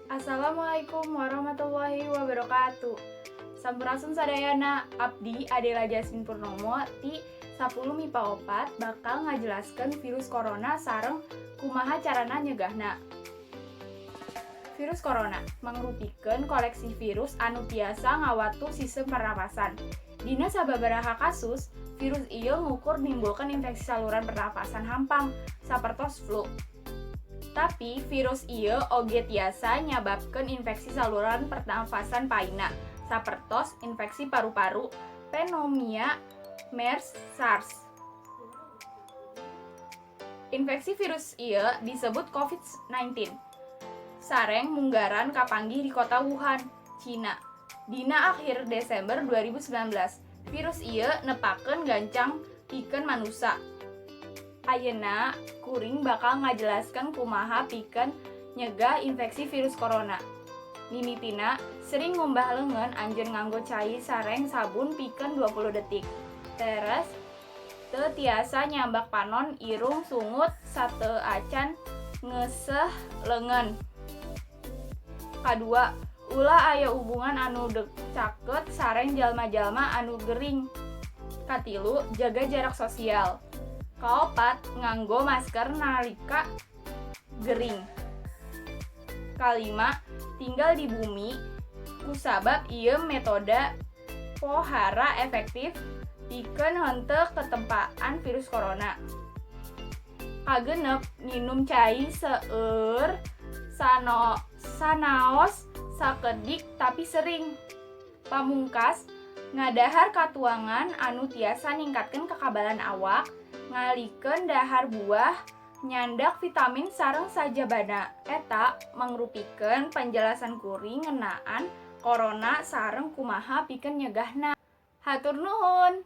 Assalamualaikum warahmatullahi wabarakatuh. Sampurasun sadayana, abdi Adela Jasmine Purnomo ti 10 MIPA 4 bakal ngajelaskeun virus corona sareng kumaha carana nyegahna. Virus corona mangrupikeun koleksi virus anu tiasa ngawatu sistem pernapasan. Dina sababaraha kasus, virus ieu ngukur nimbulkeun infeksi saluran pernapasan hampang sapertos flu. Tapi virus ieu oge tiasa nyababkeun infeksi saluran pernafasan paina sapertos infeksi paru-paru, pneumonia, MERS, SARS. Infeksi virus ieu disebut COVID-19. Sareng munggaran kapanggih di kota Wuhan, Cina. Dina akhir Desember 2019, virus ieu nepakeun gancang pikeun manusa. Ayeuna kuring bakal ngajelaskeun kumaha pikeun nyegah infeksi virus corona. Mimitina sering ngumbah leungeun anjeun nganggo cai sareng sabun pikeun 20 detik. Teres teu tiasa nyambak panon irung sungut sateu acan ngeuseuh leungeun. Kadua, ulah aya hubungan anu caket sareng jalma-jalma anu gering. Katilu, jaga jarak sosial. Kaopat, nganggo masker nalika gering. Kalima, tinggal di bumi kusabab ieu metode pohara efektif pikeun henteu ketempaan virus corona. Kagenep, nginum cai seueur sanaos sakedik tapi sering. Pamungkas, ngadahar katuangan anu tiasa ningkatkeun kekebalan awak, ngalikeun dahar buah, nyandak vitamin sareng sajabana. Eta mangrupikeun penjelasan kuring ngeunaan corona sareng kumaha pikeun nyegahna. Hatur nuhun.